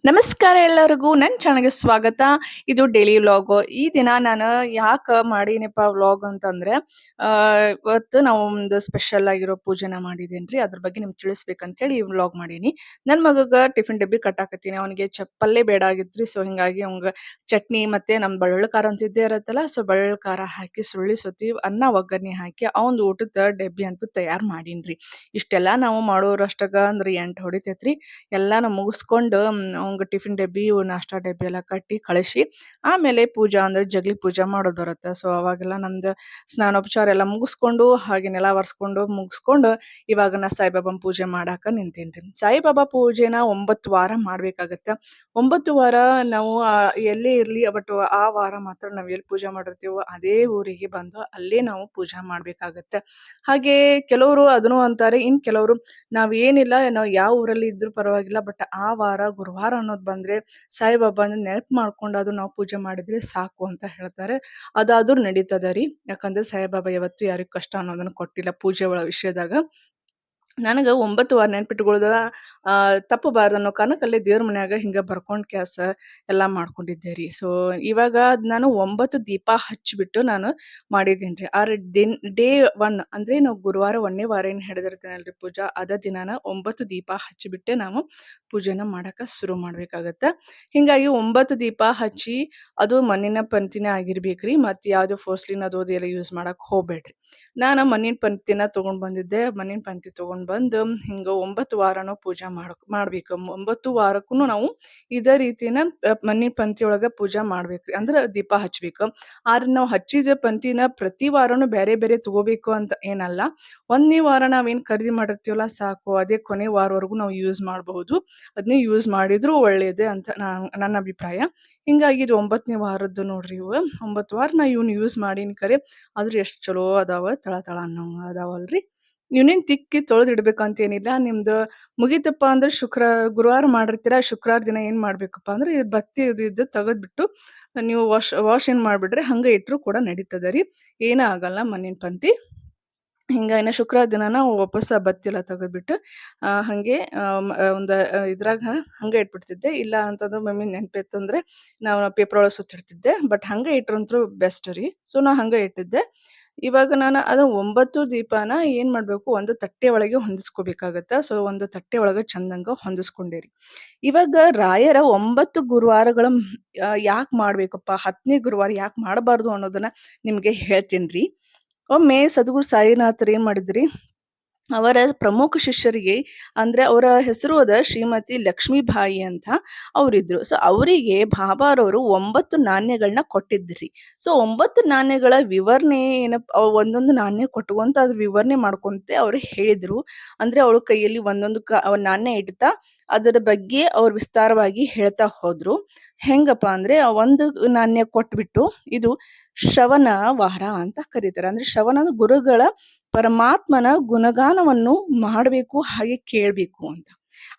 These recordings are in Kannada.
ನಮಸ್ಕಾರ ಎಲ್ಲರಿಗೂ ನನ್ನ ಚಾನಲ್‌ಗೆ ಸ್ವಾಗತ. ಇದು ಡೈಲಿ ವ್ಲಾಗು. ಈ ದಿನ ನಾನು ಯಾಕೆ ಮಾಡೀನಿಪ್ಪ ವ್ಲಾಗ್ ಅಂತಂದ್ರೆ, ಇವತ್ತು ನಾವು ಒಂದು ಸ್ಪೆಷಲ್ ಆಗಿರೋ ಪೂಜೆನ ಮಾಡಿದೇನ್ರಿ. ಅದ್ರ ಬಗ್ಗೆ ನಿಮ್ಗೆ ತಿಳಿಸ್ಬೇಕಂತೇಳಿ ಈ ವ್ಲಾಗ್ ಮಾಡೀನಿ. ನನ್ನ ಮಗಗೆ ಟಿಫಿನ್ ಡಬ್ಬಿ ಕಟ್ಟಾಕತ್ತೀನಿ. ಅವನಿಗೆ ಪಲ್ಯ ಬೇಡ ಆಗಿತ್ರಿ. ಸೊ ಹಿಂಗಾಗಿ ಅವಂಗ ಚಟ್ನಿ ಮತ್ತೆ ನಮ್ಮ ಬಳ್ಳುಳ್ಳಿ ಖಾರ ಅಂತ ಇದ್ದೇ ಇರತ್ತಲ್ಲ. ಸೊ ಬಳ್ಳುಳ್ಳಿ ಖಾರ ಹಾಕಿ ಸುಳ್ಳಿ ಸೊತ್ತಿ ಅನ್ನ ಒಗ್ಗರಣೆ ಹಾಕಿ ಅವಂದು ಊಟದ ಡಬ್ಬಿ ಅಂತೂ ತಯಾರು ಮಾಡೀನ್ರಿ. ಇಷ್ಟೆಲ್ಲ ನಾವು ಮಾಡೋರಷ್ಟಾಗ ಅಂದ್ರೆ 8 ಹೊಡಿತೈತ್ರಿ. ಎಲ್ಲಾನು ಮುಗಿಸ್ಕೊಂಡು ಅವಂಗ ಟಿಫಿನ್ ಡಬ್ಬಿ, ನಾಷ್ಟಾ ಡಬ್ಬಿ ಎಲ್ಲ ಕಟ್ಟಿ ಕಳಿಸಿ ಆಮೇಲೆ ಪೂಜಾ ಅಂದ್ರೆ ಜಗಲಿ ಪೂಜಾ ಮಾಡೋದು ಬರುತ್ತೆ. ಸೊ ಅವಾಗೆಲ್ಲ ನಮ್ದು ಸ್ನಾನೋಪಚಾರ ಎಲ್ಲ ಮುಗಿಸ್ಕೊಂಡು ಹಾಗೆ ನೆಲ ಒರೆಸ್ಕೊಂಡು ಮುಗಿಸ್ಕೊಂಡು ಇವಾಗ ನಾ ಸಾಯಿಬಾಬಾನ ಪೂಜೆ ಮಾಡಾಕ ನಿಂತೇನ್ರಿ. ಸಾಯಿಬಾಬಾ ಪೂಜೆನ 9 ವಾರ ಮಾಡ್ಬೇಕಾಗತ್ತೆ. 9 ವಾರ ನಾವು ಎಲ್ಲೇ ಇರ್ಲಿ ಬಟ್ ಆ ವಾರ ಮಾತ್ರ ನಾವು ಎಲ್ಲಿ ಪೂಜೆ ಮಾಡಿರ್ತೀವೋ ಅದೇ ಊರಿಗೆ ಬಂದು ಅಲ್ಲೇ ನಾವು ಪೂಜಾ ಮಾಡ್ಬೇಕಾಗತ್ತೆ. ಹಾಗೆ ಕೆಲವರು ಅದನ್ನು ಅಂತಾರೆ, ಇನ್ ಕೆಲವರು ನಾವೇನಿಲ್ಲ ನಾವು ಯಾವ ಊರಲ್ಲಿ ಇದ್ರೂ ಪರವಾಗಿಲ್ಲ ಬಟ್ ಆ ವಾರ ಗುರುವಾರ ಅನ್ನೋದು ಬಂದ್ರೆ ಸಾಯಿಬಾಬಾನ ನೆನಪು ಮಾಡ್ಕೊಂಡು ಅದು ನಾವು ಪೂಜೆ ಮಾಡಿದ್ರೆ ಸಾಕು ಅಂತ ಹೇಳ್ತಾರೆ. ಅದಾದ್ರೂ ನಡೀತದ ರೀ. ಯಾಕಂದ್ರೆ ಸಾಯಿಬಾಬಾ ಯಾವತ್ತೂ ಯಾರಿಗೂ ಕಷ್ಟ ಅನ್ನೋದನ್ನ ಕೊಟ್ಟಿಲ್ಲ ಪೂಜೆ ವಿಷಯದಾಗ. ನನಗೆ 9 ವಾರ ನೆನ್ಪಿಟ್ಕೊಳ್ಳೋದು ತಪ್ಪಬಾರ್ದು ಅನ್ನೋ ಕಾರಣಕ್ಕೆ ಅಲ್ಲೇ ದೇವ್ರ ಮನ್ಯಾಗ ಹಿಂಗೆ ಬರ್ಕೊಂಡು ಕ್ಯಾಸ ಎಲ್ಲ ಮಾಡ್ಕೊಂಡಿದ್ದೆ ರೀ. ಸೊ ಇವಾಗ ನಾನು 9 ದೀಪ ಹಚ್ಚಿಬಿಟ್ಟು ನಾನು ಮಾಡಿದ್ದೀನಿ ರೀ. ಡೇ 1 ಅಂದ್ರೆ ನಾವು ಗುರುವಾರ 1ನೇ ವಾರ ಏನು ಹಿಡಿದಿರ್ತೀನಲ್ರಿ ಪೂಜಾ, ಅದ ದಿನಾನ 9 ದೀಪ ಹಚ್ಚಿಬಿಟ್ಟೆ ನಾವು ಪೂಜೆನ ಮಾಡಾಕ ಶುರು ಮಾಡ್ಬೇಕಾಗತ್ತೆ. ಹಿಂಗಾಗಿ 9 ದೀಪ ಹಚ್ಚಿ ಅದು ಮಣ್ಣಿನ ಪಂತಿನೇ ಆಗಿರ್ಬೇಕ್ರಿ. ಮತ್ತೆ ಯಾವ್ದು ಫೋರ್ಸ್ಲಿನ್ ಅದು ಎಲ್ಲ ಯೂಸ್ ಮಾಡಕ್ ಹೋಗ್ಬೇಡ್ರಿ. ನಾನು ಮಣ್ಣಿನ ಪಂಕ್ತಿನ ತಗೊಂಡ್ ಬಂದಿದ್ದೆ. ಮಣ್ಣಿನ ಪಂಕ್ತಿ ತಗೊಂಡ್ ಬಂದು ಹಿಂಗ 9 ವಾರನೂ ಪೂಜಾ ಮಾಡ್ಬೇಕು. 9 ವಾರಕ್ಕೂ ನಾವು ಇದೇ ರೀತಿನ ಮಣ್ಣಿನ ಪಂಕ್ತಿ ಒಳಗ ಪೂಜಾ ಮಾಡ್ಬೇಕ್ರಿ. ಅಂದ್ರ ದೀಪ ಹಚ್ಬೇಕು. ಆದ್ರೆ ನಾವು ಹಚ್ಚಿದ ಪಂಕ್ತಿನ ಪ್ರತಿ ವಾರನೂ ಬೇರೆ ಬೇರೆ ತಗೋಬೇಕು ಅಂತ ಏನಲ್ಲ. 1ನೇ ವಾರ ನಾವೇನ್ ಖರೀದಿ ಮಾಡಿರ್ತೀವಲ್ಲ ಸಾಕು, ಅದೇ ಕೊನೆ ವಾರವರೆಗೂ ನಾವು ಯೂಸ್ ಮಾಡಬಹುದು. ಅದನ್ನೇ ಯೂಸ್ ಮಾಡಿದ್ರು ಒಳ್ಳೇದೇ ಅಂತ ನನ್ನ ಅಭಿಪ್ರಾಯ. ಹಿಂಗಾಗಿ ಇದು 9ನೇ ವಾರದ್ದು ನೋಡ್ರಿ ಇವು. 9 ವಾರ ನಾ ಇವ್ನ ಯೂಸ್ ಮಾಡೀನಿ ಖರೆ. ಆದ್ರೆ ಎಷ್ಟು ಚಲೋ ಅದಾವ, ತಳ ತಳ ಅನ್ನಂಗ ಅದಾವಲ್ರಿ. ಇವನೇನ್ ತಿಕ್ಕಿ ತೊಳೆದಿಡ್ಬೇಕಂತೇನಿಲ್ಲ. ನಿಮ್ದು ಮುಗೀತಪ್ಪ ಅಂದ್ರೆ ಗುರುವಾರ ಮಾಡಿರ್ತೀರ, ಶುಕ್ರವಾರ ದಿನ ಏನ್ ಮಾಡ್ಬೇಕಪ್ಪ ಅಂದ್ರೆ ಈ ಬತ್ತಿ ಇದು ತೆಗೆದ್ಬಿಟ್ಟು ನೀವು ವಾಶ್ ಏನ್ ಮಾಡ್ಬಿಟ್ರೆ ಹಂಗೆ ಇಟ್ರು ಕೂಡ ನಡೀತದ ರೀ. ಏನ ಆಗಲ್ಲ ಮಣ್ಣಿನ ಪಂಕ್ತಿ. ಹಿಂಗ ಶುಕ್ರವಾರ ದಿನಾನ ವಾಪಸ್ ಆ ಬತ್ತಿ ಎಲ್ಲ ತೆಗೆದ್ಬಿಟ್ಟು ಹಂಗೆ ಒಂದು ಇದ್ರಾಗ ಹಂಗೆ ಇಟ್ಬಿಡ್ತಿದ್ದೆ. ಇಲ್ಲ ಅಂತಂದ್ರೆ ಮಮ್ಮಿ ನೆನಪಿತ್ತಂದ್ರೆ ನಾವು ಪೇಪರ್ ಒಳಗೆ ಸುತ್ತಿಡ್ತಿದ್ದೆ. ಬಟ್ ಹಂಗೆ ಇಟ್ರಂತೂ ಬೆಸ್ಟ್ ರೀ. ಸೊ ನಾ ಹಂಗೆ ಇಟ್ಟಿದ್ದೆ. ಇವಾಗ ನಾನು ಅದನ್ನ 9 ದೀಪನ ಏನ್ ಮಾಡ್ಬೇಕು, ಒಂದು ತಟ್ಟೆ ಒಳಗೆ ಹೊಂದಿಸ್ಕೋಬೇಕಾಗತ್ತೆ. ಸೊ ಒಂದು ತಟ್ಟೆ ಒಳಗೆ ಚಂದಂಗ ಹೊಂದಿಸ್ಕೊಂಡೇರಿ. ಇವಾಗ ರಾಯರ 9 ಗುರುವಾರಗಳ ಯಾಕೆ ಮಾಡ್ಬೇಕಪ್ಪ, 10ನೇ ಗುರುವಾರ ಯಾಕೆ ಮಾಡಬಾರ್ದು ಅನ್ನೋದನ್ನ ನಿಮ್ಗೆ ಹೇಳ್ತೀನಿ. ಒಮ್ಮೆ ಸದ್ಗುರು ಸಾಯಿನಾಥರು ಏನ್ ಮಾಡಿದ್ರಿ, ಅವರ ಪ್ರಮುಖ ಶಿಷ್ಯರಿಗೆ ಅಂದ್ರೆ ಅವರ ಹೆಸರು ಅದ ಶ್ರೀಮತಿ ಲಕ್ಷ್ಮೀಬಾಯಿ ಅಂತ ಅವರಿದ್ರು. ಸೊ ಅವರಿಗೆ ಬಾಬಾರವರು 9 ನಾಣ್ಯಗಳನ್ನ ಕೊಟ್ಟಿದ್ರಿ. ಸೊ 9 ನಾಣ್ಯಗಳ ವಿವರಣೆ ಏನಪ್ಪ, ಒಂದೊಂದು ನಾಣ್ಯ ಕೊಟ್ಕೊಂತ ಅದ್ರ ವಿವರಣೆ ಮಾಡ್ಕೊಂತೆ ಅವ್ರು ಹೇಳಿದ್ರು. ಅಂದ್ರೆ ಅವಳ ಕೈಯಲ್ಲಿ ಒಂದೊಂದು ನಾಣ್ಯ ಇಡ್ತಾ ಅದರ ಬಗ್ಗೆ ಅವ್ರು ವಿಸ್ತಾರವಾಗಿ ಹೇಳ್ತಾ ಹೋದ್ರು. ಹೆಂಗಪ್ಪ ಅಂದ್ರೆ ಒಂದು ನಾಣ್ಯ ಕೊಟ್ಬಿಟ್ಟು ಇದು ಶ್ರವಣ ವಾರ ಅಂತ ಕರೀತಾರೆ. ಅಂದ್ರೆ ಶ್ರವಣ ಗುರುಗಳ ಪರಮಾತ್ಮನ ಗುಣಗಾನವನ್ನು ಮಾಡಬೇಕು, ಹಾಗೆ ಕೇಳಬೇಕು ಅಂತ.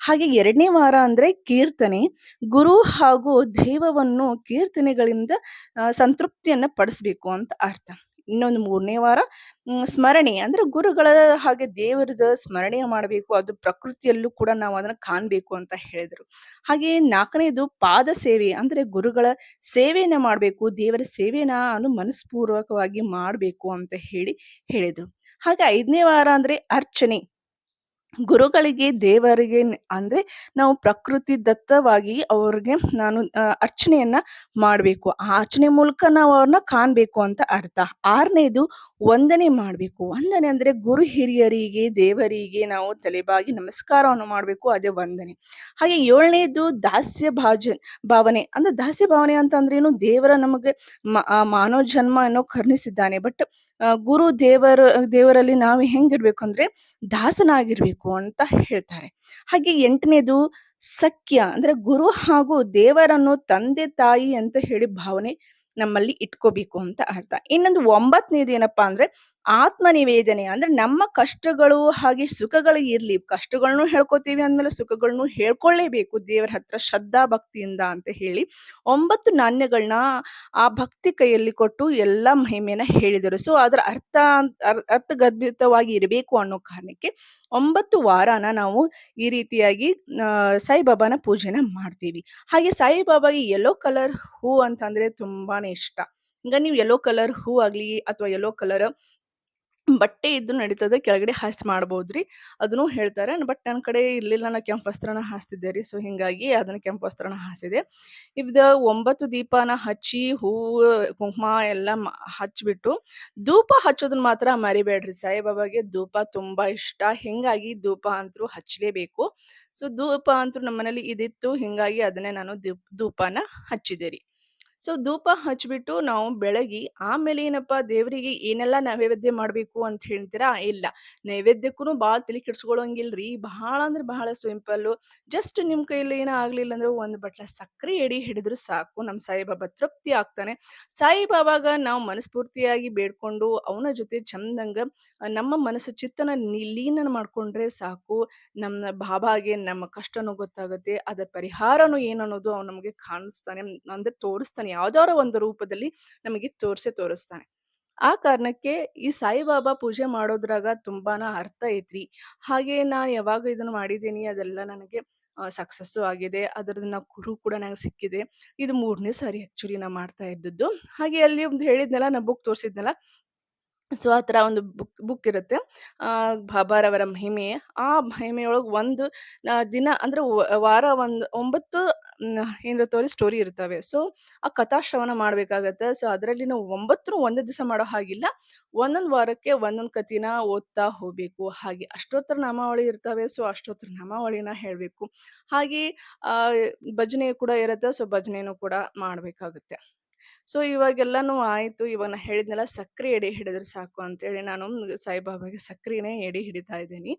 ಹಾಗೆ 2ನೇ ವಾರ ಅಂದ್ರೆ ಕೀರ್ತನೆ. ಗುರು ಹಾಗೂ ದೈವವನ್ನು ಕೀರ್ತನೆಗಳಿಂದ ಸಂತೃಪ್ತಿಯನ್ನ ಪಡಿಸ್ಬೇಕು ಅಂತ ಅರ್ಥ. ಇನ್ನೊಂದು 3ನೇ ವಾರ ಸ್ಮರಣೆ ಅಂದ್ರೆ ಗುರುಗಳ ಹಾಗೆ ದೇವರದ ಸ್ಮರಣೆ ಮಾಡಬೇಕು. ಅದು ಪ್ರಕೃತಿಯಲ್ಲೂ ಕೂಡ ನಾವು ಅದನ್ನ ಕಾಣ್ಬೇಕು ಅಂತ ಹೇಳಿದ್ರು. ಹಾಗೆ 4ನೇದು ಪಾದ ಸೇವೆ ಅಂದ್ರೆ ಗುರುಗಳ ಸೇವೆಯನ್ನ ಮಾಡಬೇಕು, ದೇವರ ಸೇವೆನ ಮನಸ್ಪೂರ್ವಕವಾಗಿ ಮಾಡಬೇಕು ಅಂತ ಹೇಳಿದ್ರು. ಹಾಗೆ 5ನೇ ವಾರ ಅಂದ್ರೆ ಅರ್ಚನೆ. ಗುರುಗಳಿಗೆ ದೇವರಿಗೆ ಅಂದ್ರೆ ನಾವು ಪ್ರಕೃತಿ ದತ್ತವಾಗಿ ಅವ್ರಿಗೆ ನಾನು ಅರ್ಚನೆಯನ್ನ ಮಾಡಬೇಕು. ಆ ಅರ್ಚನೆ ಮೂಲಕ ನಾವು ಅವ್ರನ್ನ ಕಾಣ್ಬೇಕು ಅಂತ ಅರ್ಥ. 6ನೇದು ವಂದನೆ ಮಾಡಬೇಕು. ವಂದನೆ ಅಂದ್ರೆ ಗುರು ಹಿರಿಯರಿಗೆ ದೇವರಿಗೆ ನಾವು ತಲೆಬಾಗಿ ನಮಸ್ಕಾರವನ್ನು ಮಾಡಬೇಕು, ಅದೇ ವಂದನೆ. ಹಾಗೆ 7ನೇದು ಭಾವನೆ. ಅಂದ್ರೆ ದಾಸ್ಯ ಭಾವನೆ ಅಂತಂದ್ರೆ ಏನು, ದೇವರ ನಮಗೆ ಮಾನವ ಜನ್ಮ ಏನೋ ಕರುಣಿಸಿದ್ದಾನೆ. ಬಟ್ ಗುರು ದೇವರಲ್ಲಿ ನಾವು ಹೆಂಗಿರ್ಬೇಕು ಅಂದ್ರೆ ದಾಸನಾಗಿರ್ಬೇಕು ಅಂತ ಹೇಳ್ತಾರೆ. ಹಾಗೆ 8ನೇದು ಸಖ್ಯ ಅಂದ್ರೆ ಗುರು ಹಾಗೂ ದೇವರನ್ನು ತಂದೆ ತಾಯಿ ಅಂತ ಹೇಳಿ ಭಾವನೆ ನಮ್ಮಲ್ಲಿ ಇಟ್ಕೋಬೇಕು ಅಂತ ಅರ್ಥ. ಇನ್ನೊಂದು 9ನೇದು ಏನಪ್ಪಾ ಅಂದ್ರೆ ಆತ್ಮ ನಿವೇದನೆ ಅಂದ್ರೆ ನಮ್ಮ ಕಷ್ಟಗಳು ಹಾಗೆ ಸುಖಗಳು ಇರ್ಲಿ, ಕಷ್ಟಗಳನ್ನು ಹೇಳ್ಕೊತೀವಿ ಅಂದ್ಮೇಲೆ ಸುಖಗಳನ್ನು ಹೇಳ್ಕೊಳ್ಳೇಬೇಕು ದೇವರ ಹತ್ರ ಶ್ರದ್ಧಾ ಭಕ್ತಿಯಿಂದ ಅಂತ ಹೇಳಿ 9 ನಾಣ್ಯಗಳನ್ನ ಆ ಭಕ್ತಿ ಕೈಯಲ್ಲಿ ಕೊಟ್ಟು ಎಲ್ಲ ಮಹಿಮೆಯನ್ನ ಹೇಳಿದರು. ಸೊ ಅದರ ಅರ್ಥಗರ್ಭಿತವಾಗಿ ಇರಬೇಕು ಅನ್ನೋ ಕಾರಣಕ್ಕೆ 9 ವಾರನ ನಾವು ಈ ರೀತಿಯಾಗಿ ಸಾಯಿಬಾಬಾನ ಪೂಜೆನ ಮಾಡ್ತೀವಿ. ಹಾಗೆ ಸಾಯಿಬಾಬಾಗೆ ಯೆಲ್ಲೋ ಕಲರ್ ಹೂ ಅಂತಂದ್ರೆ ತುಂಬಾನೇ ಇಷ್ಟ. ಈಗ ನೀವು ಯೆಲ್ಲೋ ಕಲರ್ ಹೂ ಆಗ್ಲಿ ಅಥವಾ ಯೆಲ್ಲೋ ಕಲರ್ ಬಟ್ಟೆ ಇದ್ದು ನಡೀತದೆ, ಕೆಳಗಡೆ ಹಾಸಿ ಮಾಡ್ಬೋದ್ರಿ. ಅದನ್ನು ಹೇಳ್ತಾರೆ. ಬಟ್ ನನ್ನ ಕಡೆ ಇರ್ಲಿಲ್ಲ, ನಾ ಕೆಂಪು ವಸ್ತ್ರನ ಹಾಸ್ತಿದ್ದೆ ರೀ. ಸೊ ಹಿಂಗಾಗಿ ಅದನ್ನ ಕೆಂಪು ವಸ್ತ್ರನ ಹಾಸಿದೆ. ಇವ್ದ 9 ದೀಪನ ಹಚ್ಚಿ ಹೂವು ಕುಂಕುಮ ಎಲ್ಲ ಹಚ್ಬಿಟ್ಟು ಧೂಪ ಹಚ್ಚೋದನ್ನ ಮಾತ್ರ ಮರಿಬೇಡ್ರಿ. ಸಾಯಿಬಾಬಾಗೆ ಧೂಪ ತುಂಬಾ ಇಷ್ಟ, ಹಿಂಗಾಗಿ ಧೂಪ ಅಂತೂ ಹಚ್ಚಲೇಬೇಕು. ಸೊ ಧೂಪ ಅಂತೂ ನಮ್ಮ ಮನೇಲಿ ಇದಿತ್ತು, ಹಿಂಗಾಗಿ ಅದನ್ನೇ ನಾನು ಧೂಪನ ಹಚ್ಚಿದೆ ರೀ. ಸೊ ಧೂಪ ಹಚ್ಬಿಟ್ಟು ನಾವು ಬೆಳಗಿ ಆಮೇಲೆ ಏನಪ್ಪಾ ದೇವರಿಗೆ ಏನೆಲ್ಲ ನೈವೇದ್ಯ ಮಾಡ್ಬೇಕು ಅಂತ ಹೇಳ್ತೀರಾ? ಇಲ್ಲ, ನೈವೇದ್ಯಕ್ಕೂ ಭಾಳ ತಲೆ ಕೆಡ್ಸ್ಕೊಳಂಗಿಲ್ರಿ. ಬಹಳ ಅಂದ್ರೆ ಬಹಳ ಸಿಂಪಲ್. ಜಸ್ಟ್ ನಿಮ್ ಕೈಲಿ ಏನೋ ಆಗ್ಲಿಲ್ಲ ಅಂದ್ರೆ ಒಂದು ಬಟ್ಲ ಸಕ್ರೆ ಎಡಿ ಹಿಡಿದ್ರು ಸಾಕು, ನಮ್ ಸಾಯಿಬಾಬಾ ತೃಪ್ತಿ ಆಗ್ತಾನೆ. ಸಾಯಿಬಾಬಾಗ ನಾವು ಮನಸ್ಫೂರ್ತಿಯಾಗಿ ಬೇಡ್ಕೊಂಡು ಅವನ ಜೊತೆ ಚಂದಂಗ ನಮ್ಮ ಮನಸ್ಸು ಚಿತ್ತನ ಲೀನ ಮಾಡ್ಕೊಂಡ್ರೆ ಸಾಕು. ನಮ್ಮ ಬಾಬಾಗೆ ನಮ್ಮ ಕಷ್ಟನೂ ಗೊತ್ತಾಗುತ್ತೆ, ಅದರ ಪರಿಹಾರನೂ ಏನನ್ನೋದು ಅವ್ನು ನಮಗೆ ಕಾಣಿಸ್ತಾನೆ, ಅಂದ್ರೆ ತೋರಿಸ್ತಾನೆ. ಯಾವ್ದಾರ ಒಂದು ರೂಪದಲ್ಲಿ ನಮಗೆ ತೋರಿಸ್ತಾನೆ. ಆ ಕಾರಣಕ್ಕೆ ಈ ಸಾಯಿಬಾಬಾ ಪೂಜೆ ಮಾಡೋದ್ರಾಗ ತುಂಬಾನ ಅರ್ಥ ಐತ್ರಿ. ಹಾಗೆ ನಾ ಯಾವಾಗ ಇದನ್ನ ಮಾಡಿದ್ದೀನಿ ಅದೆಲ್ಲ ನನಗೆ ಸಕ್ಸಸ್ಸು ಆಗಿದೆ. ಅದರನ್ನ ಕುರು ಕೂಡ ನಂಗೆ ಸಿಕ್ಕಿದೆ. ಇದು 3ನೇ ಸಾರಿ ಆಕ್ಚುಲಿ ನಾ ಮಾಡ್ತಾ ಇದ್ದದ್ದು. ಹಾಗೆ ಅಲ್ಲಿ ಒಂದು ಹೇಳಿದ್ನಲ್ಲ, ನಾ ಬುಕ್ ತೋರಿಸಿದ್ನಲ್ಲ, ಸೊ ಆ ಥರ ಒಂದು ಬುಕ್ ಇರುತ್ತೆ. ಬಾಬಾರವರ ಮಹಿಮೆ. ಆ ಮಹಿಮೆಯೊಳಗೆ ಒಂದು ದಿನ ಅಂದ್ರೆ ವಾರ ಒಂದು 9 ಏನಿರ್ತಾವ್ರಿ ಸ್ಟೋರಿ ಇರ್ತವೆ. ಸೊ ಆ ಕಥಾಶ್ರವಣ ಮಾಡ್ಬೇಕಾಗತ್ತೆ. ಸೊ ಅದರಲ್ಲಿ ನಾವು 9 ಒಂದೇ ದಿವಸ ಮಾಡೋ ಹಾಗಿಲ್ಲ. ಒಂದೊಂದು ವಾರಕ್ಕೆ ಒಂದೊಂದು ಕಥೆನ ಓದ್ತಾ ಹೋಗ್ಬೇಕು. ಹಾಗೆ ಅಷ್ಟೋತ್ತರ ನಾಮಾವಳಿ ಇರ್ತವೆ. ಸೊ ಅಷ್ಟೋತ್ತರ ನಾಮಾವಳಿನ ಹೇಳ್ಬೇಕು. ಹಾಗೆ ಆ ಭಜನೆ ಕೂಡ ಇರುತ್ತೆ. ಸೊ ಭಜನೆನೂ ಕೂಡ ಮಾಡ್ಬೇಕಾಗುತ್ತೆ. ಸೊ ಇವಾಗೆಲ್ಲಾನು ಆಯ್ತು. ಇವಾಗ ನಾ ಹೇಳಿದ್ನೆಲ್ಲ, ಸಕ್ರೆ ಎಡೆ ಹಿಡಿದ್ರೆ ಸಾಕು ಅಂತೇಳಿ ನಾನು ಸಾಯಿಬಾಬಾಗೆ ಸಕ್ರೆನೇ ಎಡೆ ಹಿಡಿತಾ ಇದ್ದೀನಿ.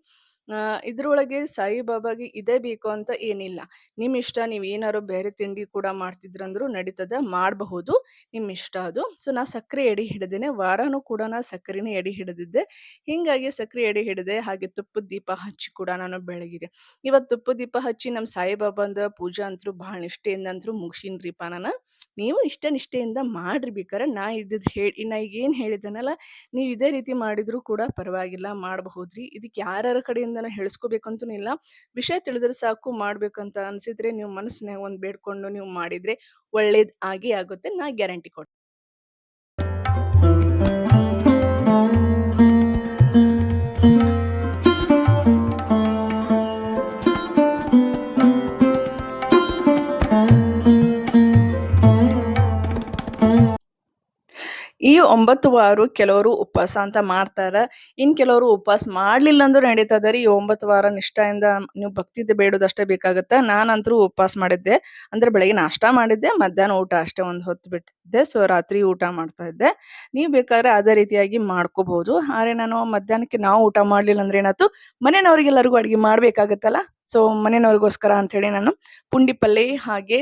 ಇದ್ರೊಳಗೆ ಸಾಯಿಬಾಬಾಗೆ ಇದೇ ಬೇಕು ಅಂತ ಏನಿಲ್ಲ. ನಿಮ್ ಇಷ್ಟ, ನೀವ್ ಏನಾರು ಬೇರೆ ತಿಂಡಿ ಕೂಡ ಮಾಡ್ತಿದ್ರಂದ್ರು ನಡೀತದ, ಮಾಡಬಹುದು. ನಿಮ್ ಇಷ್ಟ ಅದು. ಸೊ ನಾ ಸಕ್ರೆ ಎಡೆ ಹಿಡಿದೇನೆ, ವಾರನೂ ಕೂಡ ನಾ ಸಕ್ರೆನೇ ಎಡೆ ಹಿಡಿದಿದ್ದೆ. ಹಿಂಗಾಗಿ ಸಕ್ರೆ ಎಡೆ ಹಿಡಿದೆ. ಹಾಗೆ ತುಪ್ಪದ ದೀಪ ಹಚ್ಚಿ ಕೂಡ ನಾನು ಬೆಳಗಿದೆ. ಇವತ್ತು ತುಪ್ಪದ ದೀಪ ಹಚ್ಚಿ ನಮ್ಮ ಸಾಯಿಬಾಬಾಂದ ಪೂಜಾ ಅಂತೂ ಭಾಳ ನಿಷ್ಠೆಯಿಂದ ಅಂತೂ ಮುಗಿಸಿನ್ರಿಪ್ಪ ನಾನು. ನೀವು ಇಷ್ಟ ನಿಷ್ಠೆಯಿಂದ ಮಾಡ್ರಿ ಬೇಕಾರೆ. ನಾ ಇದ್ದಿದ್ದು ನಾ ಈಗ ಏನು ಹೇಳಿದ್ದೆನಲ್ಲ, ನೀವು ಇದೇ ರೀತಿ ಮಾಡಿದ್ರೂ ಕೂಡ ಪರವಾಗಿಲ್ಲ, ಮಾಡಬಹುದ್ರಿ. ಇದಕ್ಕೆ ಯಾರ್ಯಾರ ಕಡೆಯಿಂದನೂ ಹೇಳಿಸ್ಕೋಬೇಕಂತೂ ಇಲ್ಲ. ವಿಷಯ ತಿಳಿದ್ರೆ ಸಾಕು. ಮಾಡ್ಬೇಕಂತ ಅನ್ಸಿದ್ರೆ ನೀವು ಮನಸ್ಸಿನಾಗ ಒಂದು ಬೇಡ್ಕೊಂಡು ನೀವು ಮಾಡಿದ್ರೆ ಒಳ್ಳೇದ್ ಆಗೇ ಆಗುತ್ತೆ, ನಾ ಗ್ಯಾರಂಟಿ ಕೊಡ್ತೀನಿ. ಈ 9 ವಾರ ಕೆಲವರು ಉಪವಾಸ ಅಂತ ಮಾಡ್ತಾರ. ಕೆಲವರು ಉಪವಾಸ ಮಾಡ್ಲಿಲ್ಲ ಅಂದ್ರೂ ನಡೀತದ ರೀ. ಈ 9 ವಾರ ನಿಷ್ಠೆಯಿಂದ ನೀವು ಭಕ್ತಿಯಿಂದ ಬೇಡೋದಷ್ಟೇ ಬೇಕಾಗತ್ತೆ. ನಾನಂತರೂ ಉಪವಾಸ ಮಾಡಿದ್ದೆ. ಅಂದ್ರೆ ಬೆಳಗ್ಗೆ ನಾಷ್ಟ ಮಾಡಿದ್ದೆ, ಮಧ್ಯಾಹ್ನ ಊಟ ಅಷ್ಟೇ ಒಂದು ಹೊತ್ತು ಬಿಟ್ಟಿದ್ದೆ. ಸೊ ರಾತ್ರಿ ಊಟ ಮಾಡ್ತಾ ಇದ್ದೆ. ನೀವು ಬೇಕಾದ್ರೆ ಅದೇ ರೀತಿಯಾಗಿ ಮಾಡ್ಕೋಬಹುದು. ಆದ್ರೆ ನಾನು ಮಧ್ಯಾಹ್ನಕ್ಕೆ ನಾವು ಊಟ ಮಾಡ್ಲಿಲ್ಲ ಅಂದ್ರೆ ಏನಾಯ್ತು, ಮನೆಯವ್ರಿಗೆಲ್ಲರಿಗೂ ಅಡುಗೆ ಮಾಡ್ಬೇಕಾಗತ್ತಲ್ಲ. ಸೊ ಮನೆಯವ್ರಿಗೋಸ್ಕರ ಅಂತ ಹೇಳಿ ನಾನು ಪುಂಡಿ ಪಲ್ಲೆ ಹಾಗೆ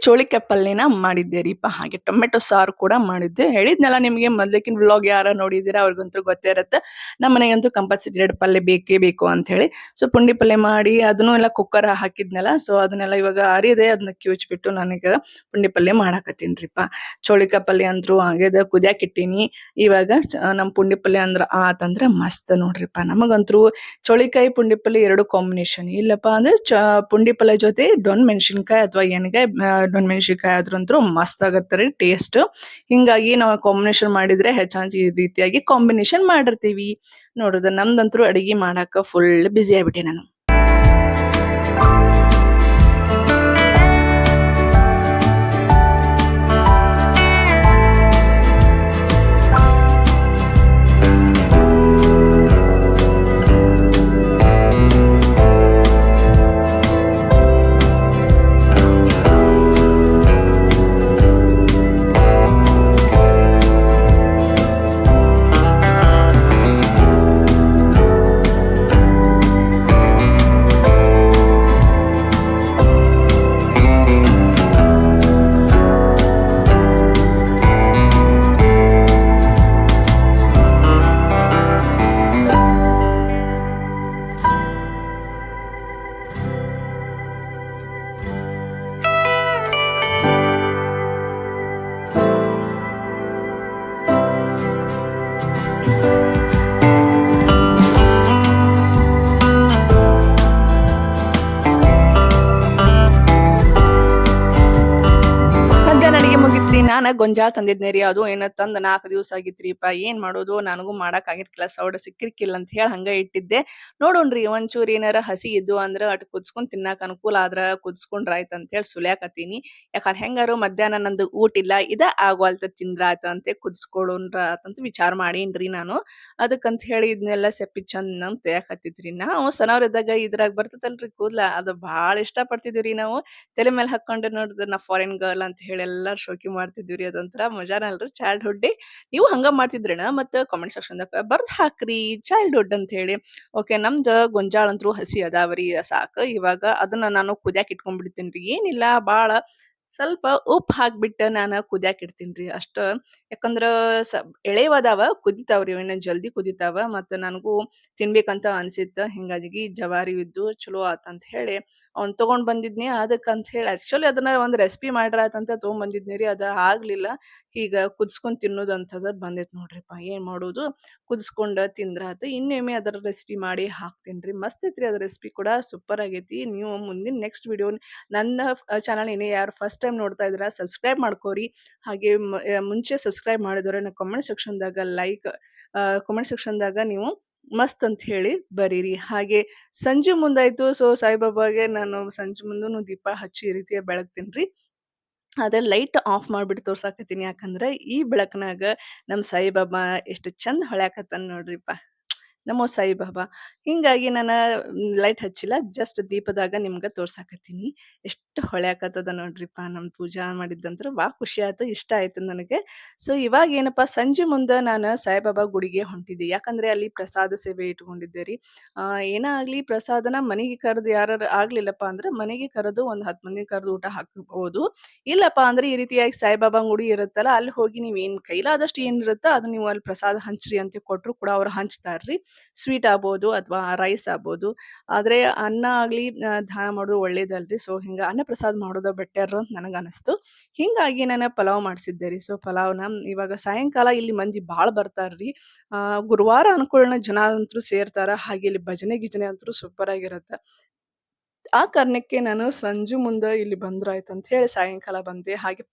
ಚೋಳಿಕಾಯಿ ಪಲ್ಯನ ಮಾಡಿದ್ದೆ ರೀಪ. ಹಾಗೆ ಟೊಮೆಟೊ ಸಾರು ಕೂಡ ಮಾಡಿದ್ದೆ. ಹೇಳಿದ್ನಲ್ಲ ನಿಮಗೆ, ಮೊದ್ಲಕ್ಕಿನ ವ್ಲಾಗ್ ಯಾರ ನೋಡಿದ್ದೀರಾ ಅವ್ರಿಗಂತೂ ಗೊತ್ತೇ ಇರುತ್ತೆ. ನಮ್ಮ ಮನೆಗಂತೂ ಕಂಪಲ್ಸರಿ 2 ಪಲ್ಯ ಬೇಕೇ ಬೇಕು ಅಂತ ಹೇಳಿ. ಸೊ ಪುಂಡಿ ಪಲ್ಯ ಮಾಡಿ ಅದನ್ನು ಎಲ್ಲ ಕುಕ್ಕರ್ ಹಾಕಿದ್ನಲ್ಲ. ಸೊ ಅದನ್ನೆಲ್ಲ ಇವಾಗ ಅರಿದೆ, ಅದನ್ನ ಕಿವುಚ್ಬಿಟ್ಟು ನಾನೀಗ ಪುಂಡಿ ಪಲ್ಯ ಮಾಡಾಕತ್ತೀನಿರಿಪ್ಪ. ಚೋಳಿಕಾಯಿ ಪಲ್ಯ ಅಂದ್ರು ಆಗ್ಯದ, ಕುದಿಯಾಕಿಟ್ಟೀನಿ. ಇವಾಗ ನಮ್ಮ ಪುಂಡಿ ಪಲ್ಯ ಆತಂದ್ರೆ ಮಸ್ತ್ ನೋಡ್ರಿಪ್ಪ. ನಮಗಂತೂ ಚೋಳಿಕಾಯಿ ಪುಂಡಿ ಪಲ್ಯ 2 ಕಾಂಬಿನೇಷನ್. ಇಲ್ಲಪ್ಪ ಅಂದ್ರೆ ಪುಂಡಿ ಪಲ್ಯ ಜೊತೆ ಡೊಣ್ ಮೆಣಸಿನ್ಕಾಯಿ ಅಥವಾ ಎಣ್ಗಾಯಿ ಡೊಣ್ ಮೆಣಸಿನ್ಕಾಯಿ ಆದ್ರಂತೂ ಮಸ್ತ್ ಆಗತ್ತೆ ಟೇಸ್ಟ್. ಹಿಂಗಾಗಿ ನಾವು ಕಾಂಬಿನೇಷನ್ ಮಾಡಿದ್ರೆ ಹೆಚ್ಚಾಗಿ ಈ ರೀತಿಯಾಗಿ ಕಾಂಬಿನೇಷನ್ ಮಾಡಿರ್ತೀವಿ. ನೋಡ್ರದ ನಮ್ದಂತರೂ ಅಡಿಗೆ ಮಾಡಾಕ ಫುಲ್ ಬಿಸಿ ಆಗ್ಬಿಟ್ಟೆ ನಾನು. ಮಧ್ಯಾಹ್ನ ಅಡಿಗೆ ಮುಗಿತ್ರಿ. ನಾನ ಗೊಂಜಾಳ ತಂದಿದ್ನೆ ರೀ. ಅದು ಏನ ತಂದ್ 4 ದಿವ್ಸ ಆಗಿತ್ರಿಪಾ. ಏನ್ ಮಾಡೋದು? ನನಗೂ ಮಾಡಕ್ ಆಗಿರ್ಕಿಲ್ಲ. ಸೌಡ ಸಿಕ್ಕಿರ್ಕಿಲ್ಲ ಅಂತ ಹೇಳಿ ಹಂಗ ಇಟ್ಟಿದ್ದೆ. ನೋಡೋಣ್ರಿ ಒಂಚೂರ್ ಏನಾರ ಹಸಿ ಇದ್ವು ಅಂದ್ರ ಅಟ್ ಕುದಿಸ್ಕೊಂಡ್ ತಿನ್ನಾಕ ಅನುಕೂಲ ಆದ್ರ ಕುದಿಸ್ಕೊಂಡ್ರ ಆಯ್ತ್ ಅಂತ ಹೇಳಿ ಸುಲ್ಯಾಕತ್ತೀನಿ. ಯಾಕಂದ್ರ ಹೆಂಗಾರು ಮಧ್ಯಾಹ್ನ ನಂದು ಊಟಿಲ್ಲ. ಇದ ಆಗ್ವಲ್ತ ತಿಂದ್ರ ಆಯ್ತ್ ಅಂತ ಕುದಿಸ್ಕೊಳ್ಳೋಣ್ರ ಆತಂತ ವಿಚಾರ ಮಾಡೀನ್ರಿ ನಾನು. ಅದಕ್ಕಂತ ಹೇಳಿ ಇದ್ನೆಲ್ಲ ಸೆಪ್ಪಿ ಚಂದಂಗ್ ತೆಗ್ಯಾಕತ್ತಿದ್ರಿ. ನಾವು ಸಣ್ಣವ್ರಿದ್ದಾಗ ಇದ್ರಾಗ ಬರ್ತೈತಲ್ರಿ ಕೂದ್ಲ, ಅದು ಭಾಳ ಇಷ್ಟ ಪಡ್ತಿದ್ವಿ ನಾವು. ತಲೆ ಮೇಲೆ ಹಾಕ್ಕೊಂಡು ನೋಡಿದ್ರ ನಾ ಫಾರಿನ್ ಗರ್ಲ್ ಅಂತ ಹೇಳಿ ಎಲ್ಲಾರು ಶೋಕಿ ಮಾಡ್ತಿದ್ವಿ ರೀ. ಅದೊಂಥರ ಮಜಾನ ಅಲ್ರಿ ಚೈಲ್ಡ್‌ಹುಡ್ ಡೇ. ನೀವು ಹಂಗ ಮಾಡ್ತಿದ್ರೇನ? ಮತ್ತ ಕಾಮೆಂಟ್ ಸೆಕ್ಷನ್‌ದಾಗ ಬರ್ದ್ ಹಾಕ್ರಿ ಚೈಲ್ಡ್‌ಹುಡ್ ಅಂತ ಹೇಳಿ. ಓಕೆ ನಮ್ದು ಗೊಂಜಾಳ ಅಂತೂ ಹಸಿ ಅದಾವ್ರಿ ಸಾಕ. ಇವಾಗ ಅದನ್ನ ನಾನು ಕುದ್ಯಾಕ್ ಇಟ್ಕೊಂಡ್ಬಿಡ್ತೇನ್ರಿ. ಏನಿಲ್ಲ ಬಾಳ ಸ್ವಲ್ಪ ಉಪ್ಪು ಹಾಕ್ಬಿಟ್ಟು ನಾನು ಕುದ್ಯಾಕ್ ಇಡ್ತೀನ್ರಿ ಅಷ್ಟ. ಯಾಕಂದ್ರ ಎಳೆವದಾವ ಕುದಿತಾವ್ರಿ ಇನ್ನ ಜಲ್ದಿ ಕುದಿತಾವ. ಮತ್ತ ನನಗೂ ತಿನ್ಬೇಕಂತ ಅನ್ಸಿತ್ತ. ಹಿಂಗಾಗಿ ಜವಾರಿ ಇದ್ದು ಚಲೋ ಆತಂತ ಹೇಳಿ ಅವ್ನ್ ತಗೊಂಡ್ ಬಂದಿದ್ನಿ. ಅದಕ್ಕಂತ ಹೇಳಿ ಆಕ್ಚುಲಿ ಅದನ್ನ ಒಂದ್ ರೆಸಿಪಿ ಮಾಡ್ರಾತಂತ ತಗೊಂಡ್ ಬಂದಿದ್ನಿ ರೀ. ಅದ ಆಗ್ಲಿಲ್ಲ. ಈಗ ಕುದಿಸ್ಕೊಂಡ್ ತಿನ್ನೋದಂಥದ ಬಂದೈತ್ ನೋಡ್ರಿಪಾ. ಏನ್ ಮಾಡೋದು? ಕುದಿಸ್ಕೊಂಡ್ ತಿಂದ್ರಾತು. ಇನ್ನೊಮ್ಮೆ ಅದರ ರೆಸಿಪಿ ಮಾಡಿ ಹಾಕ್ತೇನ್ರಿ. ಮಸ್ತ್ ಐತ್ರಿ ಅದ್ ರೆಸಿಪಿ ಕೂಡ ಸೂಪರ್ ಆಗೈತಿ. ನೀವು ಮುಂದಿನ ನೆಕ್ಸ್ಟ್ ವಿಡಿಯೋ ನನ್ನ ಚಾನಲ್ ಏನೇ ಯಾರು ಫಸ್ಟ್ ಟೈಮ್ ನೋಡ್ತಾ ಇದ್ದೀರಾ ಸಬ್ಸ್ಕ್ರೈಬ್ ಮಾಡ್ಕೋರಿ. ಹಾಗೆ ಮುಂಚೆ ಸಬ್ಸ್ಕ್ರೈಬ್ ಮಾಡಿದವ್ರೆ ಕಾಮೆಂಟ್ ಸೆಕ್ಷನ್‌ದಾಗ ಕಾಮೆಂಟ್ ಸೆಕ್ಷನ್‌ದಾಗ ನೀವು ಮಸ್ತ್ ಅಂತ ಹೇಳಿ ಬರೀರಿ. ಹಾಗೆ ಸಂಜೆ ಮುಂದಾಯ್ತು. ಸೊ ಸಾಯಿಬಾಬಾಗೆ ನಾನು ಸಂಜೆ ಮುಂದೂನು ದೀಪ ಹಚ್ಚಿ ಈ ರೀತಿಯ ಬೆಳಗ್ತೀನ್ರಿ. ಅದೇ ಲೈಟ್ ಆಫ್ ಮಾಡ್ಬಿಟ್ಟು ತೋರ್ಸಾಕತ್ತೀನಿ. ಯಾಕಂದ್ರ ಈ ಬೆಳಕನಾಗ ನಮ್ ಸಾಯಿಬಾಬಾ ಎಷ್ಟು ಚಂದ ಹೊಳ್ಯಾಕತ್ತಾನ ನೋಡ್ರಿಪ್ಪ. ನಮೋ ಸಾಯಿಬಾಬಾ. ಹಿಂಗಾಗಿ ನಾನ ಲೈಟ್ ಹಚ್ಚಿಲ್ಲ. ಜಸ್ಟ್ ದೀಪದಾಗ ನಿಮ್ಗ ತೋರ್ಸಾಕತ್ತೀನಿ. ಎಷ್ಟು ಹೊಳ್ಯಾಕತ್ತದ ನೋಡ್ರಿಪ್ಪ. ನಮ್ ಪೂಜಾ ಮಾಡಿದ್ದಂತ್ರ ಭಾಳ ಖುಷಿ ಆಯ್ತು. ಇಷ್ಟ ಆಯ್ತು ನನಗೆ. ಸೊ ಇವಾಗ ಏನಪ್ಪಾ ಸಂಜೆ ಮುಂದ ನಾನು ಸಾಯಿಬಾಬಾ ಗುಡಿಗೆ ಹೊಂಟಿದ್ದೆ. ಯಾಕಂದ್ರೆ ಅಲ್ಲಿ ಪ್ರಸಾದ ಸೇವೆ ಇಟ್ಕೊಂಡಿದ್ದೆ ರೀ. ಏನ ಆಗ್ಲಿ ಪ್ರಸಾದನ ಮನೆಗೆ ಕರೆದು ಯಾರಾರ ಆಗ್ಲಿಲ್ಲಪ್ಪಾ ಅಂದ್ರೆ ಮನೆಗೆ ಕರೆದು ಒಂದ್ 10 ಮಂದಿಗೆ ಕರೆದು ಊಟ ಹಾಕಬಹುದು. ಇಲ್ಲಪ್ಪಾ ಅಂದ್ರೆ ಈ ರೀತಿಯಾಗಿ ಸಾಯಿಬಾಬಾ ಗುಡಿ ಇರುತ್ತಲ್ಲ ಅಲ್ಲಿ ಹೋಗಿ ನೀವ್ ಏನ್ ಕೈಲಾದಷ್ಟು ಏನಿರುತ್ತೋ ಅದನ್ನ ನೀವು ಅಲ್ಲಿ ಪ್ರಸಾದ ಹಂಚ್ರಿ ಅಂತ ಕೊಟ್ರು ಕೂಡ ಅವ್ರು ಹಂಚ್ತಾರ್ರಿ. ಸ್ವೀಟ್ ಆಗ್ಬೋದು ಅಥವಾ ರೈಸ್ ಆಗ್ಬೋದು. ಆದ್ರೆ ಅನ್ನ ಆಗ್ಲಿ ದಾನ ಮಾಡೋದು ಒಳ್ಳೇದಲ್ರಿ. ಸೊ ಹಿಂಗ ಅನ್ನ ಪ್ರಸಾದ ಮಾಡೋದ ಬೆಟರ್ ಅಂತ ನನಗ್ ಅನಸ್ತು. ಹಿಂಗಾಗಿ ನಾನು ಪಲಾವ್ ಮಾಡ್ಸಿದ್ದೆ ರೀ. ಸೊ ಪಲಾವ್‌ನ ಇವಾಗ ಸಾಯಂಕಾಲ ಇಲ್ಲಿ ಮಂದಿ ಬಾಳ ಬರ್ತಾರ್ರಿ. ಗುರುವಾರ ಅನ್ಕೊಳ್ಳೋಣ ಜನ ಅಂತೂ ಸೇರ್ತಾರ. ಹಾಗೆ ಇಲ್ಲಿ ಭಜನೆ ಗಿಜನೆ ಅಂತೂ ಸೂಪರ್ ಆಗಿರತ್ತ. ಆ ಕಾರಣಕ್ಕೆ ನಾನು ಸಂಜು ಮುಂದ ಇಲ್ಲಿ ಬಂದ್ರಾಯ್ತು ಅಂತ ಹೇಳಿ ಸಾಯಂಕಾಲ ಬಂದೆ. ಹಾಗೆ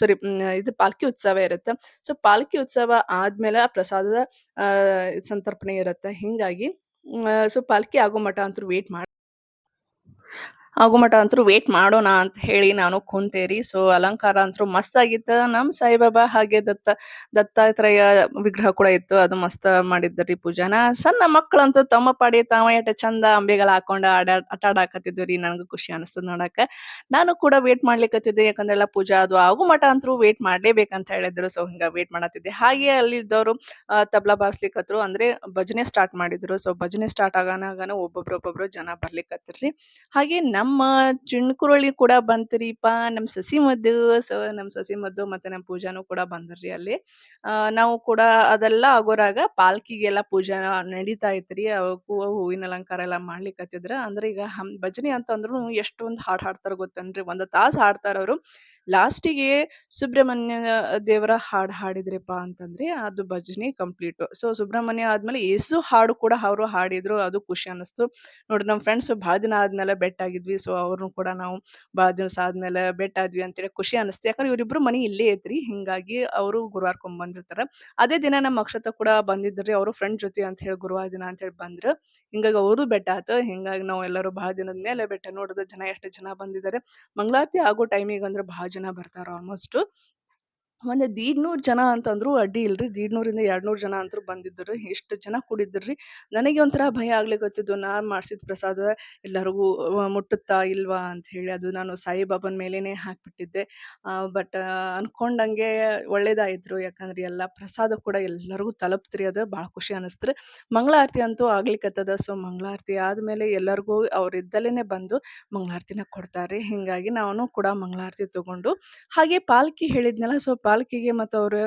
ಸಾರಿ ಇದು ಪಾಲ್ಕಿ ಉತ್ಸವ ಇರುತ್ತೆ. ಸೊ ಪಾಲ್ಕಿ ಉತ್ಸವ ಆದ್ಮೇಲೆ ಆ ಪ್ರಸಾದದ ಸಂತರ್ಪಣೆ ಇರುತ್ತೆ. ಹಿಂಗಾಗಿ ಸೊ ಪಾಲ್ಕಿ ಆಗೋ ಮಟ ಅಂತೂ ಆಗೋ ಮಟ ಅಂತೂ ವೇಟ್ ಮಾಡೋಣ ಅಂತ ಹೇಳಿ ನಾನು ಕುಂತೇರಿ. ಸೊ ಅಲಂಕಾರ ಅಂತೂ ಮಸ್ತ್ ಆಗಿತ್ತ. ನಮ್ ಸಾಯಿಬಾಬಾ ಹಾಗೆ ದತ್ತಾತ್ರೇಯ ವಿಗ್ರಹ ಕೂಡ ಇತ್ತು. ಅದು ಮಸ್ತ್ ಮಾಡಿದ್ದರಿ ಪೂಜಾನ. ಸಣ್ಣ ಮಕ್ಕಳಂತೂ ತಮ್ಮ ಪಾಡಿ ತಾವ ಎಷ್ಟ್ ಚಂದ ಅಂಬೆಗಳ ಹಾಕೊಂಡ್ ಆಟ ಆಡಾಕತ್ತಿದ್ವು ರೀ. ನನಗೂ ಖುಷಿ ಅನಿಸ್ತದ ನೋಡಾಕ. ನಾನು ಕೂಡ ವೇಟ್ ಮಾಡ್ಲಿಕತ್ತಿದ್ದೆ. ಯಾಕಂದ್ರೆ ಎಲ್ಲ ಪೂಜಾ ಅದು ಆಗೋ ಮಟ ಅಂತೂ ವೇಟ್ ಮಾಡ್ಲೇಬೇಕಂತ ಹೇಳಿದ್ರು. ಸೊ ಹಿಂಗ ವೇಟ್ ಮಾಡತ್ತಿದ್ದೆ. ಹಾಗೆ ಅಲ್ಲಿದ್ದವರು ತಬ್ಲಾ ಬಾರ್ಸ್ಲಿಕತ್ರು. ಅಂದ್ರೆ ಭಜನೆ ಸ್ಟಾರ್ಟ್ ಮಾಡಿದ್ರು. ಸೊ ಭಜನೆ ಸ್ಟಾರ್ಟ್ ಆಗಾನ ಒಬ್ಬೊಬ್ರು ಜನ ಬರ್ಲಿಕತ್ತಿರ್ರಿ. ಹಾಗೆ ನಮ್ಮ ಚಿಣ್ಕುರಳಿ ಕೂಡ ಬಂತ್ರಿಪಾ. ನಮ್ ಸಸಿ ಮದ್ದು. ಸೊ ನಮ್ ಸಸಿ ಮದ್ದು ಮತ್ತೆ ನಮ್ ಪೂಜಾನು ಕೂಡ ಬಂದ್ರಿ ಅಲ್ಲಿ. ನಾವು ಕೂಡ ಅದೆಲ್ಲ ಆಗೋರಾಗ ಪಾಲ್ಕಿಗೆಲ್ಲ ಪೂಜಾ ನಡೀತಾ ಇತ್ರಿ. ಅವಕ್ಕೂ ಹೂವಿನ ಅಲಂಕಾರ ಎಲ್ಲ ಮಾಡ್ಲಿಕತ್ತಿದ್ರ. ಅಂದ್ರೆ ಈಗ ಭಜನೆ ಅಂತಂದ್ರು ಎಷ್ಟೊಂದ್ ಹಾಡ್ ಹಾಡ್ತಾರ ಗೊತ್ತೇನ್ರಿ. 1 ತಾಸ್ ಹಾಡ್ತಾರ ಅವ್ರು. ಲಾಸ್ಟಿಗೆ ಸುಬ್ರಹ್ಮಣ್ಯ ದೇವರ ಹಾಡ್ ಹಾಡಿದ್ರಪ್ಪಾ ಅಂತಂದ್ರೆ ಅದು ಭಜನೆ ಕಂಪ್ಲೀಟ್. ಸೊ ಸುಬ್ರಹ್ಮಣ್ಯ ಆದ್ಮೇಲೆ ಯೇಸು ಹಾಡು ಕೂಡ ಅವರು ಹಾಡಿದ್ರು. ಅದು ಖುಷಿ ಅನ್ನಿಸ್ತು. ನೋಡ್ರಿ ನಮ್ ಫ್ರೆಂಡ್ಸ್ ಭಾಳ ದಿನ ಆದ್ಮೇಲೆ ಬೆಟ್ಟಾಗಿದ್ವಿ. ಸೊ ಅವ್ರನ್ನು ಕೂಡ ನಾವು ಭಾಳ ದಿವಸ ಆದ್ಮೇಲೆ ಬೆಟ್ಟಾದ್ವಿ ಅಂತೇಳಿ ಖುಷಿ ಅನಿಸ್ತು. ಯಾಕಂದ್ರೆ ಇವ್ರಿಬ್ರು ಮನೆ ಇಲ್ಲೇ ಐತ್ರಿ. ಹಿಂಗಾಗಿ ಅವರು ಗುರುವಾರಕ್ಕೊಮ್ಮೆ ಬಂದಿರ್ತಾರ. ಅದೇ ದಿನ ನಮ್ಮ ಅಕ್ಷತಾ ಕೂಡ ಬಂದಿದ್ರಿ. ಅವರು ಫ್ರೆಂಡ್ ಜೊತೆ ಅಂತ ಹೇಳಿ ಗುರುವಾರ ದಿನ ಅಂತ ಹೇಳಿ ಬಂದ್ರು. ಹಿಂಗಾಗಿ ಅವರು ಬೆಟ್ಟ ಆತು. ಹಿಂಗಾಗಿ ನಾವು ಎಲ್ಲರೂ ಭಾಳ ದಿನದ ಮೇಲೆ ಬೆಟ್ಟ ನೋಡಿದ ಜನ ಎಷ್ಟು ಜನ ಬಂದಿದ್ದಾರೆ. ಮಂಗಳಾರತಿ ಆಗೋ ಟೈಮಿಗೆ ಅಂದ್ರೆ ಭಾಳ ಜನ ಬರ್ತಾರ ಆಲ್ಮೋಸ್ಟ್. ಒಂದು 150 ಜನ ಅಂತಂದ್ರು ಅಡ್ಡಿ ಇಲ್ರಿ. 150 200 ಜನ ಅಂತೂ ಬಂದಿದ್ದರು. ಎಷ್ಟು ಜನ ಕೂಡಿದ್ರಿ. ನನಗೆ ಒಂಥರ ಭಯ ಆಗ್ಲಿಕತ್ತಿದ್ದು. ನಾನ್ ಮಾಡ್ಸಿದ ಪ್ರಸಾದ ಎಲ್ಲರಿಗೂ ಮುಟ್ಟುತ್ತಾ ಇಲ್ವಾ ಅಂತ ಹೇಳಿ. ಅದು ನಾನು ಸಾಯಿಬಾಬಾನ ಮೇಲೇನೆ ಹಾಕ್ಬಿಟ್ಟಿದ್ದೆ. ಬಟ್ ಅನ್ಕೊಂಡಂಗೆ ಒಳ್ಳೇದಾಯ್ತ್ರು. ಯಾಕಂದ್ರೆ ಎಲ್ಲ ಪ್ರಸಾದ ಕೂಡ ಎಲ್ಲರಿಗೂ ತಲುಪ್ತ್ರಿ. ಅದು ಭಾಳ ಖುಷಿ ಅನಿಸ್ತ್ರಿ. ಮಂಗಳಾರತಿ ಅಂತೂ ಆಗ್ಲಿಕತ್ತದ. ಸೊ ಮಂಗಳಾರತಿ ಆದ್ಮೇಲೆ ಎಲ್ಲರಿಗೂ ಅವ್ರಿದ್ದಲ್ಲೇನೆ ಬಂದು ಮಂಗಳಾರತಿನ ಕೊಡ್ತಾರೆ. ಹಿಂಗಾಗಿ ನಾನು ಕೂಡ ಮಂಗಳಾರತಿ ತಗೊಂಡು ಹಾಗೆ ಪಾಲ್ಕಿ ಹೇಳಿದ್ನಲ್ಲ. ಸೊ ಪಾಲ್ಕಿಗೆ ಮತ್ತು ಅವರು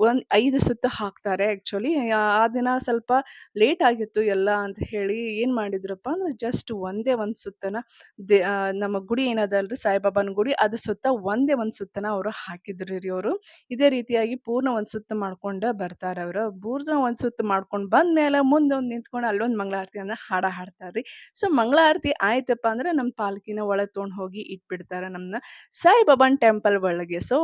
ಒಂದು 5 ಸುತ್ತು ಹಾಕ್ತಾರೆ ಆ್ಯಕ್ಚುಲಿ. ಆ ದಿನ ಸ್ವಲ್ಪ ಲೇಟ್ ಆಗಿತ್ತು ಎಲ್ಲ ಅಂತ ಹೇಳಿ ಏನು ಮಾಡಿದ್ರಪ್ಪ ಅಂದ್ರೆ ಜಸ್ಟ್ ಒಂದೇ ಒಂದು ಸುತ್ತನ್ನ ನಮ್ಮ ಗುಡಿ ಏನದಲ್ರಿ ಸಾಯಿಬಾಬಾನ ಗುಡಿ ಅದ್ರ ಸುತ್ತ ಒಂದೇ ಒಂದು ಸುತ್ತನ ಅವರು ಹಾಕಿದ್ರು ರೀ ಅವರು. ಇದೇ ರೀತಿಯಾಗಿ ಪೂರ್ಣ ಒಂದು ಸುತ್ತು ಮಾಡ್ಕೊಂಡು ಬರ್ತಾರೆ ಅವರು. ಪೂರ್ಣ ಒಂದು ಸುತ್ತು ಮಾಡ್ಕೊಂಡು ಬಂದ್ಮೇಲೆ ಮುಂದೆ ಒಂದು ನಿಂತ್ಕೊಂಡು ಅಲ್ಲೊಂದು ಮಂಗಳಾರತಿಯನ್ನ ಹಾಡ್ತಾರೆ. ಸೊ ಮಂಗಳಾರತಿ ಆಯ್ತಪ್ಪ ಅಂದ್ರೆ ನಮ್ಮ ಪಾಲ್ಕಿನ ಒಳಗೆ ತೊಗೊಂಡು ಹೋಗಿ ಇಟ್ಬಿಡ್ತಾರೆ ನಮ್ಮನ್ನ ಸಾಯಿಬಾಬಾನ್ ಟೆಂಪಲ್ ಒಳಗೆ. ಸೊ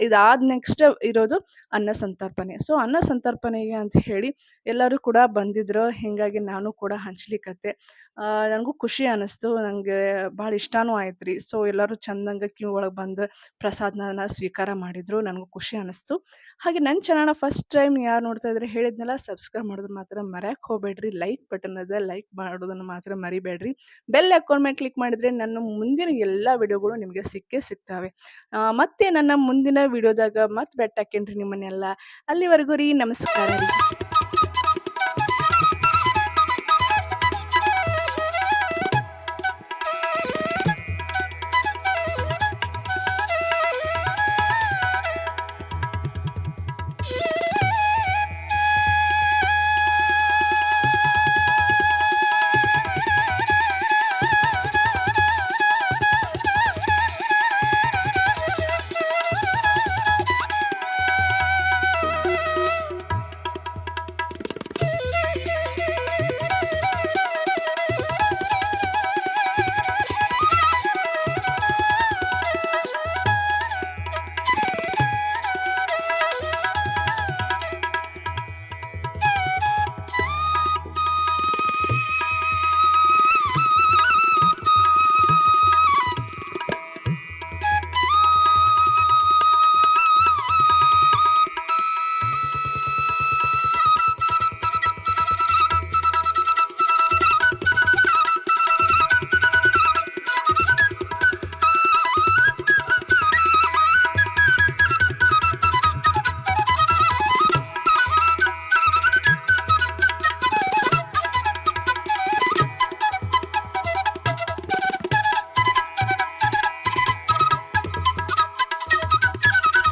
ಇದಾದ ನೆಕ್ಸ್ಟ್ ಇರೋದು ಅನ್ನ ಸಂತರ್ಪಣೆ. ಸೊ ಅನ್ನ ಸಂತರ್ಪಣೆಗೆ ಅಂತ ಹೇಳಿ ಎಲ್ಲರೂ ಕೂಡ ಬಂದಿದ್ರು. ಹಿಂಗಾಗಿ ನಾನು ಕೂಡ ಹಂಚ್ಲಿಕತ್ತೆ. ನನಗೂ ಖುಷಿ ಅನ್ನಿಸ್ತು. ನನಗೆ ಭಾಳ ಇಷ್ಟನೂ ಆಯ್ತು ರೀ. ಸೊ ಎಲ್ಲರೂ ಚಂದಂಗೆ ಕ್ಯೂ ಒಳಗೆ ಬಂದು ಪ್ರಸಾದನ ಸ್ವೀಕಾರ ಮಾಡಿದ್ರು. ನನಗೂ ಖುಷಿ ಅನ್ನಿಸ್ತು. ಹಾಗೆ ನನ್ನ ಚಾನಲ್‌ನ ಫಸ್ಟ್ ಟೈಮ್ ಯಾರು ನೋಡ್ತಾ ಇದ್ರೆ ಹೇಳಿದ್ನಲ್ಲ ಸಬ್ಸ್ಕ್ರೈಬ್ ಮಾಡೋದನ್ನ ಮಾತ್ರ ಮರ್ಯಕ್ಕೆ ಹೋಗಬೇಡ್ರಿ. ಲೈಕ್ ಬಟನ್ ಅದ ಲೈಕ್ ಮಾಡೋದನ್ನು ಮಾತ್ರ ಮರಿಬೇಡ್ರಿ. ಬೆಲ್ ಐಕಾನ್ ಮೇಲೆ ಕ್ಲಿಕ್ ಮಾಡಿದ್ರೆ ನನ್ನ ಮುಂದಿನ ಎಲ್ಲ ವಿಡಿಯೋಗಳು ನಿಮಗೆ ಸಿಕ್ಕೇ ಸಿಗ್ತವೆ. ಮತ್ತೆ ನನ್ನ ಮುಂದಿನ ವಿಡಿಯೋದಾಗ ಮತ್ತೆ ಭೇಟಿ ಆಕ್ಕೇನ್ರಿ ನಿಮ್ಮನ್ನೆಲ್ಲ. ಅಲ್ಲಿವರೆಗೂ ರೀ ನಮಸ್ಕಾರ ರೀ.